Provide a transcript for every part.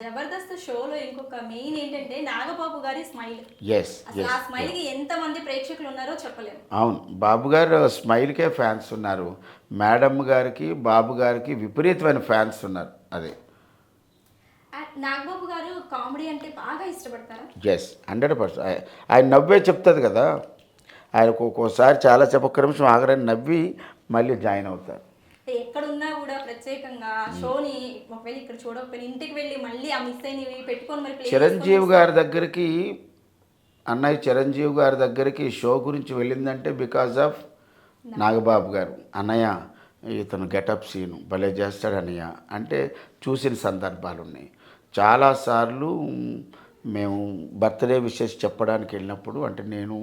జబర్దస్త్ షోలో ఇంకొక మెయిన్ ఏంటంటే నాగబాబు గారి స్మైల్. యెస్. అసలు ఆ యెస్. యాహ్! స్మైల్‌కి ఎంతమంది ప్రేక్షకులు ఉన్నారో చెప్పలేము. అవును. బాబు గారు స్మైల్‌కే ఫ్యాన్స్ ఉన్నారు. మేడమ్ గారికి, బాబు గారికి విపరీతమైన ఫ్యాన్స్ ఉన్నారు. అది. నాగబాబు గారు కామెడీ అంటే బాగా ఇష్టపడతారా? యెస్. 100% ఆయన నవ్వే చెప్తది కదా! ఆయనకు ఒక్కోసారి చాలా సేపు ఒక్క నిమిషం ఆగరని నవ్వి మళ్ళీ జాయిన్ అవుతారు. అంటే ఎక్కడున్నా గూడా ప్రత్యేకంగా ఆ షోని ఒకవేళ ఇక్కడ చూడకపోయినా ఇంటికి వెళ్లి మళ్ళీ ఆ మిస్ అయినవి పెట్టుకొని మరి ప్లే చేసుకొని చిరంజీవి గారి చూస్తారా? దగ్గరికి అన్నయ్య చిరంజీవి గారి దగ్గరికి షో గురించి వెళ్ళిందంటే బికాజ్ ఆఫ్ నాగబాబు గారు. అన్నయ్య ఇతను గెటప్ సీను భలే చేస్తాడు అన్నయ్య అంటే చూసిన సందర్భాలున్నాయి. చాలాసార్లు మేము బర్త్‌డే విషెస్ చెప్పడానికి వెళ్ళినప్పుడు అంటే నేను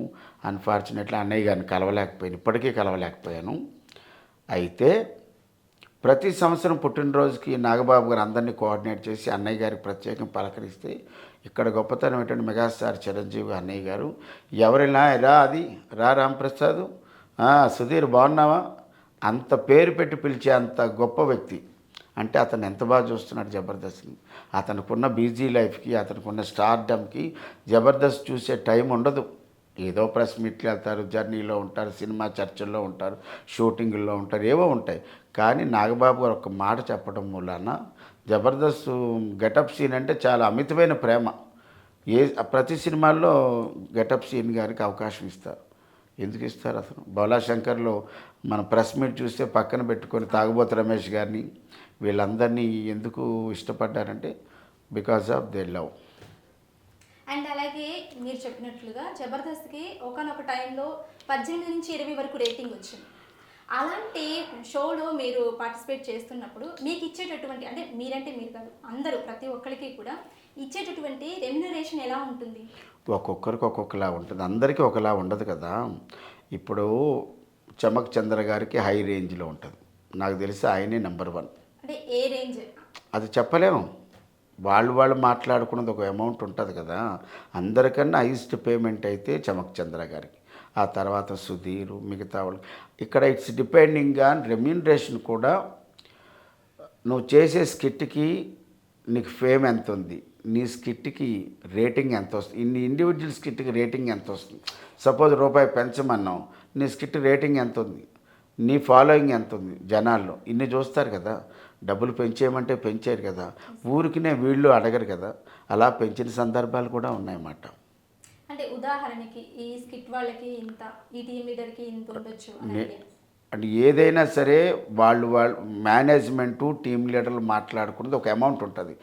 అన్‌ఫార్చునేట్‌లీ అన్నయ్య గారిని కలవలేకపోయాను. ఇప్పటికీ కలవలేకపోయాను. అయితే ప్రతి సంవత్సరం పుట్టినరోజుకి నాగబాబు గారు అందరినీ కోఆర్డినేట్ చేసి అన్నయ్య గారికి ప్రత్యేకంగా పలకరిస్తే ఇక్కడ గొప్పతనం ఏంటంటే మెగాస్టార్ చిరంజీవి అన్నయ్య గారు ఎవరైనా రా అది రా రాంప్రసాద్, సుధీర్ బాగున్నావా అంత పేరు పెట్టి పిలిచే అంత గొప్ప వ్యక్తి. అంటే అతను ఎంత బాగా చూస్తున్నాడు జబర్దస్త్ని. అతనుకున్న బిజీ లైఫ్కి అతనుకున్న స్టార్డమ్కి జబర్దస్త్ చూసే టైం ఉండదు. ఏదో ప్రెస్ మీట్లు వెళ్తారు, జర్నీలో ఉంటారు, సినిమా చర్చల్లో ఉంటారు, షూటింగుల్లో ఉంటారు, ఏవో ఉంటాయి. కానీ నాగబాబు గారు ఒక మాట చెప్పడం మూలాన జబర్దస్త్ గెటప్ సీన్ అంటే చాలా అమితమైన ప్రేమ. ఏ ప్రతి సినిమాల్లో గెటప్ సీన్ గారికి అవకాశం ఇస్తారు. ఎందుకు ఇస్తారు అసలు? బోలాశంకర్లో మన ప్రెస్ మీట్ చూస్తే పక్కన పెట్టుకొని తాగుబోతు రమేష్ గారిని వీళ్ళందరినీ ఎందుకు ఇష్టపడ్డారంటే because of they love. And అలాగే మీరు చెప్పినట్లుగా జబర్దస్త్‌కి ఒకానొక టైంలో 18-20 వరకు రేటింగ్ వచ్చింది. అలాంటి షోలో మీరు పార్టిసిపేట్ చేస్తున్నప్పుడు మీకు ఇచ్చేటటువంటి అంటే మీరంటే మీరు కాదు అందరూ ప్రతి ఒక్కరికి కూడా ఇచ్చేటటువంటి రెమ్యునరేషన్ ఎలా ఉంటుంది? ఒక్కొక్కరికి ఒక్కొక్కలా ఉంటుంది. అందరికీ ఒకలా ఉండదు కదా! ఇప్పుడు చమక్ చంద్ర గారికి హై రేంజ్‌లో ఉంటది. నాకు తెలిసి ఆయనే నంబర్ 1. అంటే ఏ రేంజ్? అది చెప్పలేము. వాళ్ళు మాట్లాడుకున్నది ఒక అమౌంట్ ఉంటది కదా! అందరికన్నా హైయెస్ట్ పేమెంట్ అయితే చమక్ చంద్ర గారికి. ఆ తర్వాత సుధీర్ మిగతా వాళ్ళు. ఇక్కడ ఇట్స్ డిపెండింగ్ ఆన్ రెమ్యూనరేషన్ కూడా నువ్వు చేసే స్కిట్‌కి నీకు ఫేమ్ ఎంతుంది? నీ స్కిట్‌కి రేటింగ్ ఎంతొస్తుంది? ఇన్ని ఇండివిడ్యువల్ స్కిట్‌కి రేటింగ్ ఎంతొస్తుంది? సపోజ్ రూపాయి పెంచమన్నావు. నీ స్కిట్ రేటింగ్ ఎంతుంది? నీ ఫాలోయింగ్ ఎంతుంది జనాల్లో? ఇన్ని చూస్తారు కదా! డబ్బులు పెంచేయమంటే పెంచారు కదా! ఊరికినే వీళ్ళు అడగరు కదా! అలా పెంచిన సందర్భాలు కూడా ఉన్నాయన్నమాట. అంటే ఉదాహరణకి ఈ స్కిట్ వాళ్ళకి ఇంత, ఈ టీమ్ లీడర్‌కి ఇంత ఉండొచ్చు అని నే ఐడియా. అంటే ఏదైనా సరే వాళ్ళు మేనేజ్మెంటు, టీమ్ లీడర్లు మాట్లాడుకున్నది ఒక అమౌంట్ ఉంటది.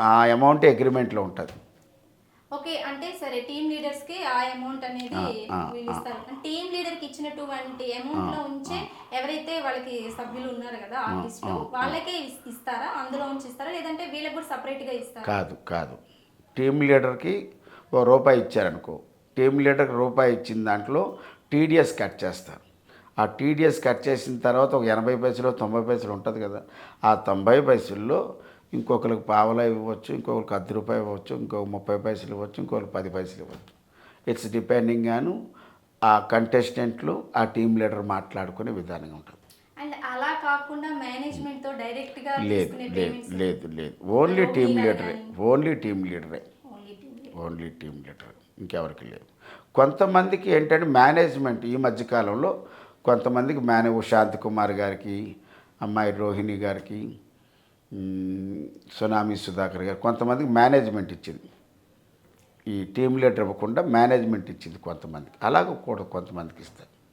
ఆ అమౌంటే అగ్రీమెంట్‌లో ఉంటది. ఓకే. అంటే సరే టీమ్ లీడర్స్‌కి ఆ అమౌంట్ అనేది ఆ! ఆ! వీళ్ళు ఆ! ఇస్తారు. టీమ్ లీడర్‌కి ఇచ్చినటువంటి ఆ! అమౌంట్‌లో ఉంచే ఆ! ఎవరైతే వాళ్ళకి సభ్యులు ఉన్నారు కదా! ఆ! ఆ! ఆర్టిస్ట్‌లు ఆ! వాళ్ళకే ఇస్తారా? అందులో ఉంచి ఇస్తారా? లేదంటే వీళ్ళకి కూడా సెపరేట్‌గా ఇస్తారా? కాదు. టీమ్ లీడర్‌కి ఓ రూపాయి ఇచ్చారనుకో. టీమ్ లీడర్‌కి రూపాయి ఇచ్చిన దాంట్లో టీడీఎస్ కట్ చేస్తారు. ఆ టీడీఎస్ కట్ చేసిన తర్వాత ఒక 80 పైసలో, 90 పైసలు ఉంటది కదా! ఆ 90 పైసల్లో ఇంకొకరికి పావలా ఇవ్వచ్చు, ఇంకొకరికి రూ. 10 ఇవ్వచ్చు, ఇంకొకరికి 30 పైసలు ఇవ్వచ్చు, ఇంకొకరికి 10 పైసలు ఇవ్వచ్చు. ఇట్స్ డిపెండింగ్ ఆన్ ఆ కంటెస్టెంట్లు, ఆ టీమ్ లీడర్ మాట్లాడుకునే విధానంగా ఉంటుంది. అండ్ అలా కాకుండా మేనేజ్‌మెంట్‌తో డైరెక్ట్‌గా లేదు. తీసుకునే లేదు. పేమెంట్స్ లేదు. లేదు. ఓన్లీ రోహిణి టీమ్ గారు లీడరే. గాని ఓన్లీ టీమ్ లీడరే. Only team leader. Only team leader. ఇంకెవరికి లేదు. కొంతమందికి ఏంటంటే మేనేజ్మెంట్ ఈ మధ్య కాలంలో కొంతమందికి శాంతి కుమార్ గారికి, అమ్మాయి రోహిణి గారికి, సునామీ సుధాకర్ గారు కొంతమందికి మేనేజ్మెంట్ ఇచ్చింది. ఈ టీమ్ లీడర్ ఇవ్వకుండా మేనేజ్మెంట్ ఇచ్చింది కొంతమందికి. అలాగ కూడా కొంతమందికి ఇస్తారు.